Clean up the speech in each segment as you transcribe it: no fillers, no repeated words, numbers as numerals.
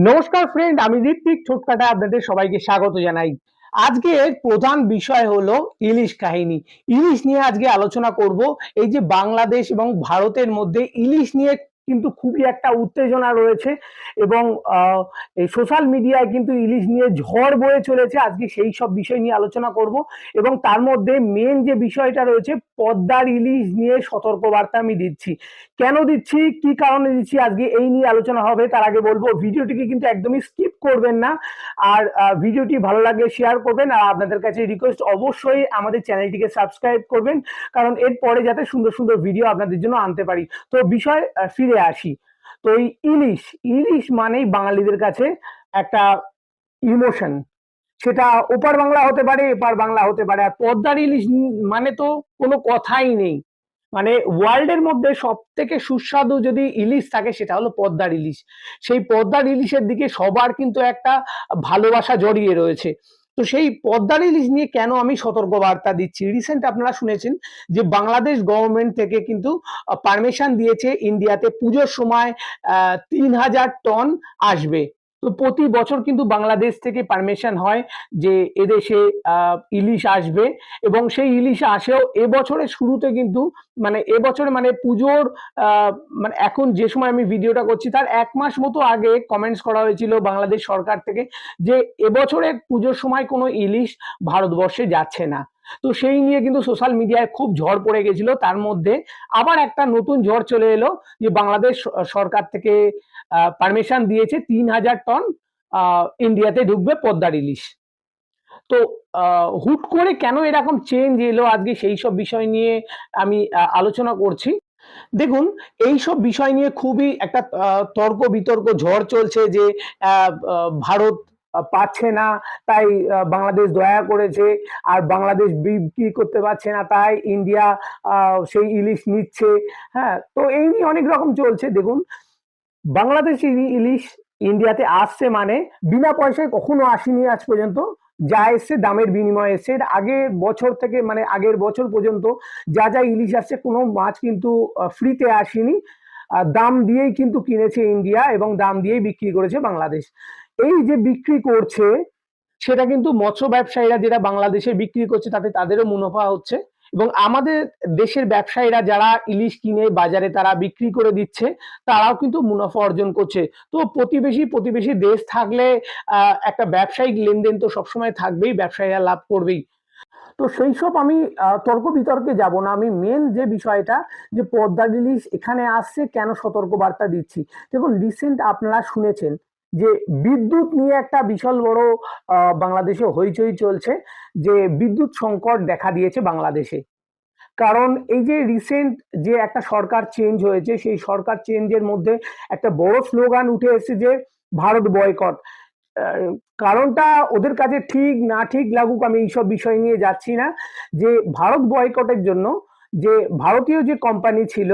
নমস্কার ফ্রেন্ড, আমি ঋত্বিক ছোটকাটা আপনাদের সবাইকে স্বাগত জানাই। আজকের প্রধান বিষয় হলো ইলিশ কাহিনী। ইলিশ নিয়ে আজকে আলোচনা করব। এই যে বাংলাদেশ এবং ভারতের মধ্যে ইলিশ নিয়ে কিন্তু খুবই একটা উত্তেজনা রয়েছে এবং এই সোশ্যাল মিডিয়ায় কিন্তু ইলিশ নিয়ে ঝড় বয়ে চলেছে। আজকে সেই সব বিষয় নিয়ে আলোচনা করব এবং তার মধ্যে মেন যে বিষয়টা রয়েছে পদ্মার ইলিশ নিয়ে সতর্কবার্তা আমি দিচ্ছি। কেন দিচ্ছি, কি কারণে দিচ্ছি, আজকে এই নিয়ে আলোচনা হবে। তার আগে বলবো ভিডিওটিকে কিন্তু একদমই স্কিপ করবেন না, আর ভিডিওটি ভালো লাগলে শেয়ার করবেন, আর আপনাদের কাছে রিকোয়েস্ট অবশ্যই আমাদের চ্যানেলটিকে সাবস্ক্রাইব করবেন, কারণ এর পরে যাতে সুন্দর সুন্দর ভিডিও আপনাদের জন্য আনতে পারি। তো বিষয় ফিরে আসি। তো এই ইলিশ ইলিশ মানেই বাঙালিদের কাছে একটা ইমোশন। সেটা ওপার বাংলা হতে পারে, এপার বাংলা হতে পারে। আর পদ্মার ইলিশ মানে তো কোনো কথাই নেই। মানে ওয়ার্ল্ডের মধ্যে সব থেকে সুস্বাদু যদি ইলিশ থাকে সেটা হলো পদ্মার ইলিশ। সেই পদ্মার ইলিশের দিকে সবার কিন্তু একটা ভালোবাসা জড়িয়ে রয়েছে। তো সেই পদ্মার ইলিশ নিয়ে কেন আমি সতর্ক বার্তা দিচ্ছি, রিসেন্ট আপনারা শুনেছেন যে বাংলাদেশ গভর্নমেন্ট থেকে কিন্তু পারমিশন দিয়েছে ইন্ডিয়াতে পুজোর সময় ৩,০০০ টন আসবে। তো প্রতি বছর কিন্তু বাংলাদেশ থেকে পারমিশন হয় যে এদেশে ইলিশ আসবে, এবং সেই ইলিশ আসেও এবছরের শুরুতে কিন্তু মানে এবছরে মানে পুজোর মানে এখন যে সময় আমি ভিডিওটা করছি তার ১ মাস মতো আগে কমেন্টস করা হয়েছিল বাংলাদেশ সরকার থেকে যে এবছরের পুজোর সময় কোনো ইলিশ ভারতবর্ষে যাচ্ছে না। তো সেই নিয়ে কিন্তু সোশ্যাল মিডিয়ায় খুব ঝড় পড়ে গেছিল। তার মধ্যে আবার একটা নতুন ঝড় চলে এলো যে বাংলাদেশ সরকার থেকে পারমিশন দিয়েছে ৩,০০০ টন ইন্ডিয়াতে ঢুকবে পদ্মার ইলিশ। তো হুট করে কেন এরকম চেঞ্জ এলো, আজকে সেই সব বিষয় নিয়ে আমি আলোচনা করছি। দেখুন, এইসব বিষয় নিয়ে খুবই একটা তর্ক বিতর্ক ঝড় চলছে যে ভারত পাচ্ছে না তাই বাংলাদেশ দয়া করেছে, আর বাংলাদেশ বিক্রি করতে পারছে না তাই ইন্ডিয়া সেই ইলিশ নিচ্ছে। হ্যাঁ, তো এই নিয়ে অনেক রকম চলছে। দেখুন, বাংলাদেশি ইলিশ ইন্ডিয়াতে আসছে মানে বিনা পয়সায় কখনো আসেনি আজ পর্যন্ত। যা এসছে দামের বিনিময়ে এসছে। এর আগের বছর থেকে মানে আগের বছর পর্যন্ত যা যা ইলিশ আসছে কোনো মাছ কিন্তু ফ্রিতে আসেনি। দাম দিয়েই কিন্তু কিনেছে ইন্ডিয়া এবং দাম দিয়েই বিক্রি করেছে বাংলাদেশ। এই যে বিক্রি করছে সেটা কিন্তু মৎস্য ব্যবসায়ীরা যেটা বাংলাদেশে বিক্রি করছে তাতে তাদেরও মুনাফা হচ্ছে, এবং আমাদের দেশের ব্যবসায়ীরা যারা ইলিশ কিনে বাজারে তারা বিক্রি করে দিচ্ছে তারাও কিন্তু মুনাফা অর্জন করছে। তো প্রতিবেশী দেশ থাকলে একটা ব্যবসায়িক লেনদেন তো সবসময় থাকবেই, ব্যবসায়ীরা লাভ করবেই। তো সেই সব আমি তর্ক বিতর্কে যাব না। আমি মেন যে বিষয়টা যে পদ্মার ইলিশ এখানে আসছে কেন সতর্ক বার্তা দিচ্ছি। দেখুন, রিসেন্ট আপনারা শুনেছেন যে বিদ্যুৎ নিয়ে একটা বিশাল বড় বাংলাদেশে হইচই চলছে, যে বিদ্যুৎ সংকট দেখা দিয়েছে বাংলাদেশে। কারণ এই যে রিসেন্ট যে একটা সরকার চেঞ্জ হয়েছে সেই সরকার চেঞ্জের মধ্যে একটা বড় স্লোগান উঠে এসেছে যে ভারত বয়কট। কারণটা ওদের কাছে ঠিক না ঠিক লাগুক আমি এইসব বিষয় নিয়ে যাচ্ছি না। যে ভারত বয়কটের জন্য যে ভারতীয় যে কোম্পানি ছিল,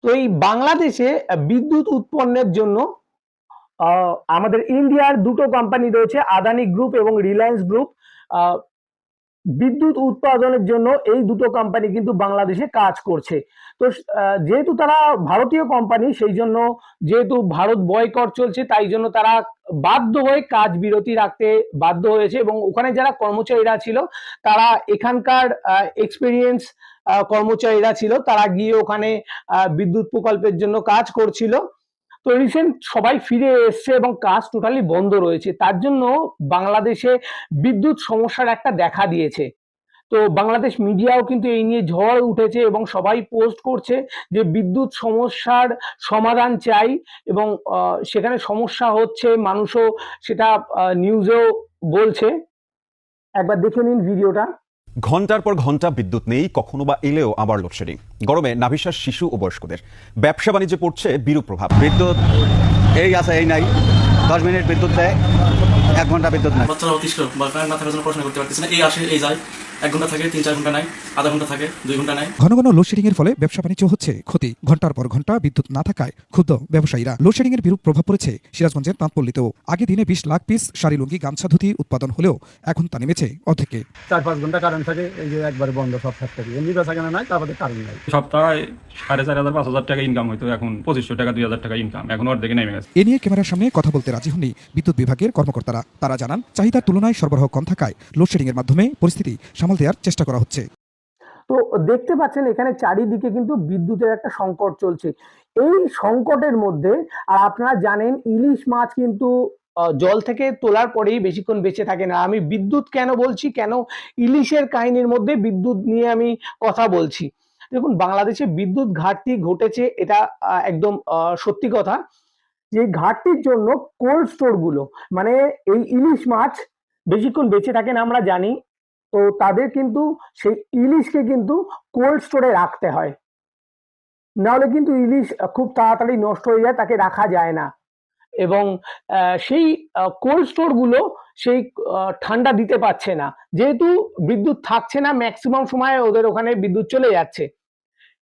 তো এই বাংলাদেশে বিদ্যুৎ উৎপন্নের জন্য আমাদের ইন্ডিয়ার দুটো কোম্পানি রয়েছে, আদানি গ্রুপ এবং রিলায়েন্স গ্রুপ। বিদ্যুৎ উৎপাদনের জন্য এই দুটো কোম্পানি কিন্তু বাংলাদেশে কাজ করছে। তো যেহেতু তারা ভারতীয় কোম্পানি, সেই জন্য যেহেতু ভারত বয়কট চলছে তাই জন্য তারা বাধ্য হয়ে কাজ বিরতি রাখতে বাধ্য হয়েছে, এবং ওখানে যারা কর্মচারীরা ছিল তারা এখানকার এক্সপিরিয়েন্স কর্মচারীরা ছিল, তারা গিয়ে ওখানে বিদ্যুৎ প্রকল্পের জন্য কাজ করছিল। তো রিসেন্ট সবাই ফিরে এসছে এবং কাজ টোটালি বন্ধ রয়েছে। তার জন্য বাংলাদেশে বিদ্যুৎ সমস্যার একটা দেখা দিয়েছে। তো বাংলাদেশ মিডিয়াও কিন্তু এই নিয়ে ঝড় উঠেছে এবং সবাই পোস্ট করছে যে বিদ্যুৎ সমস্যার সমাধান চাই, এবং সেখানে সমস্যা হচ্ছে, মানুষও সেটা নিউজেও বলছে। একবার দেখে নিন ভিডিওটা। ঘন্টার পর ঘন্টা বিদ্যুৎ নেই, কখনো বা এলেও আবার লোডশেডিং। গরমে নাভিশ্বাস শিশু ও বয়স্কদের। ব্যবসা বাণিজ্যে পড়ছে বিরূপ প্রভাব। বিদ্যুৎ এই আছে এই নাই, 10 মিনিট বিদ্যুৎ দেয়, 1 ঘন্টা বিদ্যুৎ নাই। বাচ্চারা অতিষ্ঠ, মাথার জন্য পড়াশোনা করতে পারতেছে না, এই আসে এই যায়, 1 ঘন্টা থাকে, 3-4 ঘন্টা নাই, আধা ঘন্টা থাকে, 2 ঘন্টা নাই। ঘন ঘন লোডশেডিং এর ফলে ব্যবসা বাণিজ্য হচ্ছে ক্ষতি। ঘন্টার পর ঘন্টা বিদ্যুৎ না থাকায় ক্ষুব্ধ ব্যবসায়ীরা। লোডশেডিং এর বিরূপ প্রভাব পড়েছে সিরাজগঞ্জের তাঁতপল্লীতেও। আগে দিনে 20 লাখ পিস শাড়ি, লুঙ্গি, গামছা, ধুতি উৎপাদন হলেও এখন তা নেমেছে অর্ধেকে। 4-5 ঘন্টা কারেন্ট থাকে, এই যে একবারে বন্ধ সব ফ্যাক্টরি, এমনি বেচা কেনা নাই, তারপরে কারেন্ট নাই। সপ্তাহে 4,500-5,000 টাকা ইনকাম হইতো, এখন 2,500 টাকা 2,000 টাকা ইনকাম, এখন অর্ধেকে নেমে গেছে। এ নিয়ে ক্যামেরার সামনে কথা বলতে রাজি হননি বিদ্যুৎ বিভাগের কর্মকর্তারা। তারা জানান, চাহিদার তুলনায় সরবরাহ কম থাকায় লোডশেডিং এর মাধ্যমে পরিস্থিতি সামাল দেওয়ার চেষ্টা করা হচ্ছে। তো দেখতে পাচ্ছেন এখানে চারিদিকে কিন্তু বিদ্যুতের একটা সংকট চলছে। এই সংকটের মধ্যে আর আপনারা জানেন ইলিশ মাছ কিন্তু জল থেকে তোলার পরেই বেশিক্ষণ বেঁচে থাকে না। আমি বিদ্যুৎ কেন বলছি, কেন ইলিশের কাহিনীর মধ্যে বিদ্যুৎ নিয়ে আমি কথা বলছি। দেখুন, বাংলাদেশে বিদ্যুৎ ঘাটতি ঘটেছে, এটা একদম সত্যি কথা। যে ঘাটতির জন্য কোল্ড স্টোর গুলো, মানে এই ইলিশ মাছ বেশিক্ষণ বেঁচে থাকে না আমরা জানি, তো তাদের কিন্তু সেই ইলিশকে কিন্তু কোল্ড স্টোরে রাখতে হয়, নাহলে কিন্তু ইলিশ খুব তাড়াতাড়ি নষ্ট হয়ে যায়, তাকে রাখা যায় না। এবং সেই কোল্ড স্টোর গুলো সেই ঠান্ডা দিতে পারছে না, যেহেতু বিদ্যুৎ থাকছে না, ম্যাক্সিমাম সময় ওদের ওখানে বিদ্যুৎ চলে যাচ্ছে,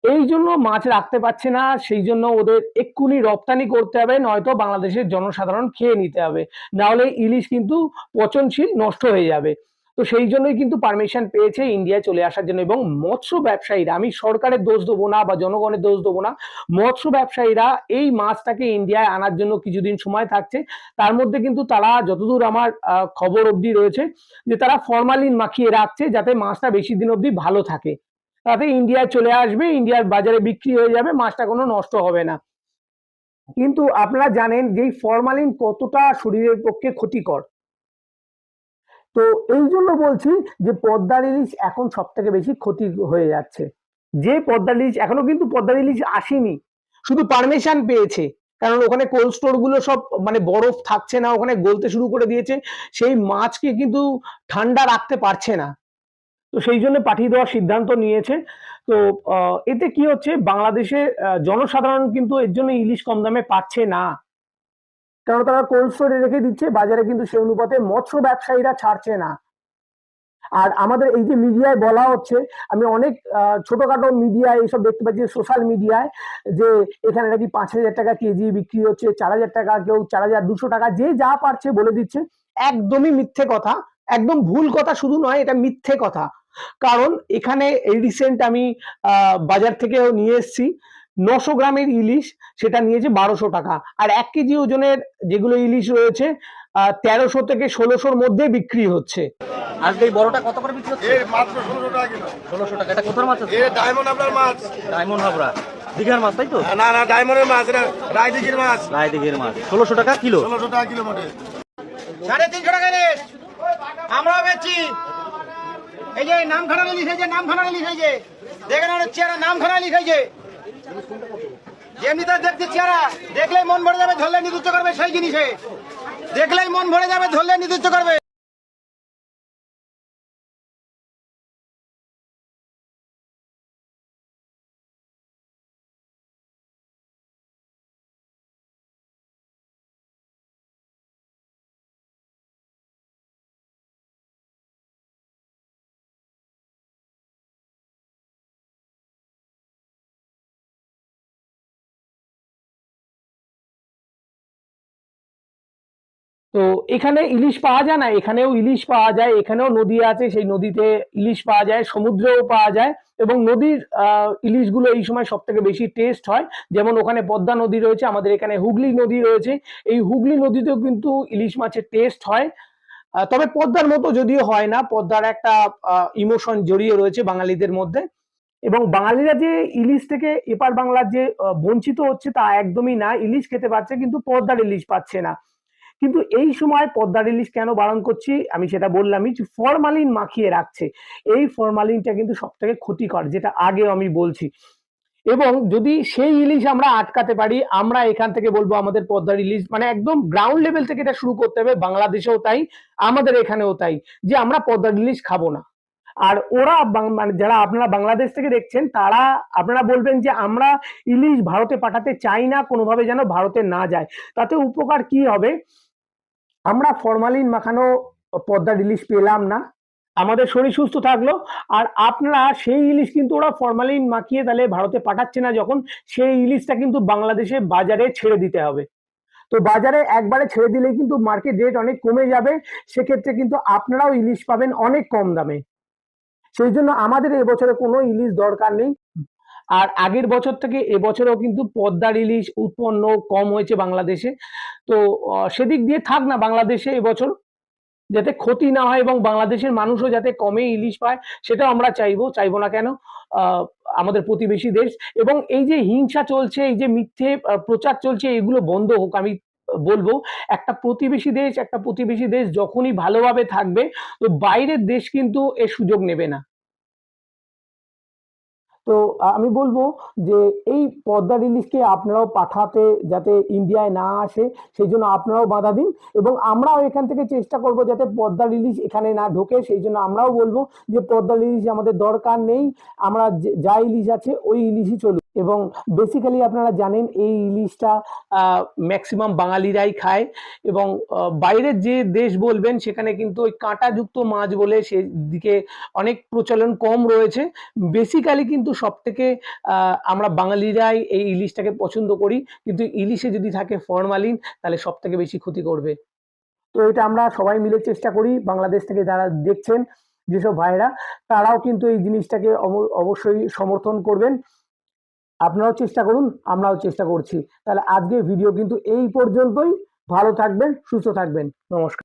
এই জন্য মাছ রাখতে পারছে না। সেই জন্য ওদের এক্ষুনি রপ্তানি করতে হবে, নয়তো বাংলাদেশের জনসাধারণ খেয়ে নিতে হবে, না হলে ইলিশ কিন্তু পচনশীল, নষ্ট হয়ে যাবে। তো সেই জন্যই কিন্তু পারমিশন পেয়েছে ইন্ডিয়ায় চলে আসার জন্য। এবং মৎস্য ব্যবসায়ীরা, আমি সরকারের দোষ দেবো না বা জনগণের দোষ দেবো না, মৎস্য ব্যবসায়ীরা এই মাছটাকে ইন্ডিয়ায় আনার জন্য কিছুদিন সময় থাকছে। তার মধ্যে কিন্তু তারা, যতদূর আমার খবর অবধি রয়েছে, যে তারা ফরমালিন মাখিয়ে রাখছে যাতে মাছটা বেশি দিন অবধি ভালো থাকে, তাতে ইন্ডিয়ায় চলে আসবে, ইন্ডিয়ার বাজারে বিক্রি হয়ে যাবে, মাছটা কোনো নষ্ট হবে না। কিন্তু আপনারা জানেন যে এই ফরমালিন কতটা শরীরের পক্ষে ক্ষতিকর। তো এই জন্য বলছি যে পদ্মার ইলিশ এখন সব থেকে বেশি ক্ষতি হয়ে যাচ্ছে। যে পদ্মার ইলিশ, এখনো কিন্তু পদ্মার ইলিশ আসেনি, শুধু পারমিশন পেয়েছে, কারণ ওখানে কোল্ড স্টোর গুলো সব মানে বরফ থাকছে না, ওখানে গলতে শুরু করে দিয়েছে, সেই মাছকে কিন্তু ঠান্ডা রাখতে পারছে না, তো সেই জন্য পাঠিয়ে দেওয়ার সিদ্ধান্ত নিয়েছে। তো এতে কি হচ্ছে, বাংলাদেশে জনসাধারণ কিন্তু এর জন্য ইলিশ কম দামে পাচ্ছে না, কারণ তারা কোল্ড স্টোরে রেখে দিচ্ছে, বাজারে কিন্তু সেই অনুপাতে মৎস্য ব্যবসায়ীরা ছাড়ছে না। আর আমাদের এই যে মিডিয়ায় বলা হচ্ছে, আমি অনেক ছোটখাটো মিডিয়ায় এইসব দেখতে পাচ্ছি, সোশ্যাল মিডিয়ায়, যে এখানে নাকি 5,000 টাকা কেজি বিক্রি হচ্ছে, 4,000 টাকা, কেউ 4,200 টাকা, যে যা পারছে বলে দিচ্ছে। একদমই মিথ্যে কথা, একদম ভুল কথা, শুধু নয়, এটা মিথ্যে কথা। কারণ এখানে এই রিসেন্ট আমি বাজার থেকেও নিয়ে এসেছি 900 গ্রামের ইলিশ, সেটা নিয়েছে 1,200 টাকা। আর 1 কেজি ওজনের যেগুলো ইলিশ রয়েছে 1300 থেকে 1600-র মধ্যে বিক্রি হচ্ছে। আজকে এই বড়টা কত করে বিক্রি হচ্ছে? মাত্র 16 টাকা কিলো। 1600 টাকা। এটা কোথার মাছ আছে? ডায়মন্ড আপনার মাছ। ডায়মন্ড হাবড়া, দীঘার মাছ, তাই তো? না না, ডায়মন্ডের মাছ, এটা রায়দিঘির মাছ। রায়দিঘির মাছ 1600 টাকা কিলো। 1600 টাকা কিলো মোটে। 350 টাকা রেট আমরাও বেচছি। এই যে নামখানা ইলিশ, এই যে নামখানা ইলিশ, এই যে দেখেন অনেক চেহারা নামখানা ইলিশ, এই যে যেমনি তার দেখতে চেহারা, দেখলেই মন ভরে যাবে, ধরলে নির্দিষ্ট করবে, সেই জিনিসে দেখলেই মন ভরে যাবে, ধরলে নির্দিষ্ট করবে। তো এখানে ইলিশ পাওয়া যায় না, এখানেও ইলিশ পাওয়া যায়, এখানেও নদী আছে, সেই নদীতে ইলিশ পাওয়া যায়, সমুদ্রেও পাওয়া যায়। এবং নদীর ইলিশগুলো এই সময় সব থেকে বেশি টেস্ট হয়। যেমন ওখানে পদ্মা নদী রয়েছে, আমাদের এখানে হুগলি নদী রয়েছে, এই হুগলি নদীতেও কিন্তু ইলিশ মাছের টেস্ট হয়। তবে পদ্মার মতো যদিও হয় না, পদ্মার একটা ইমোশন জড়িয়ে রয়েছে বাঙালিদের মধ্যে। এবং বাঙালিরা যে ইলিশ থেকে এপার বাংলার যে বঞ্চিত হচ্ছে তা একদমই না, ইলিশ খেতে পাচ্ছে, কিন্তু পদ্মার ইলিশ পাচ্ছে না। কিন্তু এই সময় পদ্মার ইলিশ কেন বারণ করছি, আমি সেটা বললামই, যে ফরমালিন মাখিয়ে রাখছে। এই ফরমালিনটা কিন্তু সব থেকে ক্ষতিকর, যেটা আগেও আমি বলছি। এবং যদি সেই ইলিশ আমরা আটকাতে পারি, আমরা এখান থেকে বলবো আমাদের পদ্মার ইলিশ, মানে একদম গ্রাউন্ড লেভেল থেকে এটা শুরু করতে হবে, বাংলাদেশেও তাই, আমাদের এখানেও তাই, যে আমরা পদ্মার ইলিশ খাবো না। আর ওরা মানে যারা আপনারা বাংলাদেশ থেকে দেখছেন, তারা আপনারা বলবেন যে আমরা ইলিশ ভারতে পাঠাতে চাই না, কোনোভাবে যেন ভারতে না যায়। তাতে উপকার কি হবে, আমরা ফরমালিন মাখানো পদ্মার ইলিশ পেলাম না, আমাদের শরীর সুস্থ থাকলো। আর আপনারা সেই ইলিশ কিন্তু ওরা ফরমালিন মাখিয়ে তাহলে ভারতে পাঠাচ্ছে না, যখন সেই ইলিশটা কিন্তু বাংলাদেশে বাজারে ছেড়ে দিতে হবে। তো বাজারে একবারে ছেড়ে দিলেই কিন্তু মার্কেট রেট অনেক কমে যাবে, সেক্ষেত্রে কিন্তু আপনারাও ইলিশ পাবেন অনেক কম দামে। সেই জন্য আমাদের এবছরে কোনো ইলিশ দরকার নেই। আর আগের বছর থেকে এবছরেও কিন্তু পদ্মার ইলিশ উৎপন্ন কম হয়েছে বাংলাদেশে। তো সেদিক দিয়ে থাক না বাংলাদেশে এবছর, যাতে ক্ষতি না হয় এবং বাংলাদেশের মানুষও যাতে কমে ইলিশ পায়, সেটাও আমরা চাইবো না কেন? আমাদের প্রতিবেশী দেশ, এবং এই যে হিংসা চলছে, এই যে মিথ্যে প্রচার চলছে, এগুলো বন্ধ হোক। আমি বলবো একটা প্রতিবেশী দেশ যখনই ভালোভাবে থাকবে, তো বাইরের দেশ কিন্তু এর সুযোগ নেবে না। তো আমি বলবো যে এই পদ্মার ইলিশকে আপনারাও পাঠাতে যাতে ইন্ডিয়ায় না আসে, সেই জন্য আপনারাও বাধা দিন, এবং আমরাও এখান থেকে চেষ্টা করব যাতে পদ্মার ইলিশ এখানে না ঢোকে। সেই জন্য আমরাও বলবো যে পদ্মার ইলিশ আমাদের দরকার নেই, আমরা যা ইলিশ আছে ওই ইলিশই চলুক। এবং বেসিক্যালি আপনারা জানেন এই ইলিশটা ম্যাক্সিমাম বাঙালিরাই খায়, এবং বাইরের যে দেশ বলবেন সেখানে কিন্তু ওই কাঁটাযুক্ত মাছ বলে সেদিকে অনেক প্রচলন কম রয়েছে। বেসিক্যালি কিন্তু সব থেকে আমরা বাঙালিরাই এই ইলিশটাকে পছন্দ করি, কিন্তু ইলিশে যদি থাকে ফরমালিন তাহলে সব থেকে বেশি ক্ষতি করবে। তো এটা আমরা সবাই মিলে চেষ্টা করি, বাংলাদেশ থেকে যারা দেখছেন যেসব ভাইরা, তারাও কিন্তু এই জিনিসটাকে অবশ্যই সমর্থন করবেন। আপনারাও চেষ্টা করুন, আমরাও চেষ্টা করছি। তাহলে আজকের ভিডিও কিন্তু এই পর্যন্তই। ভালো থাকবেন, সুস্থ থাকবেন, নমস্কার।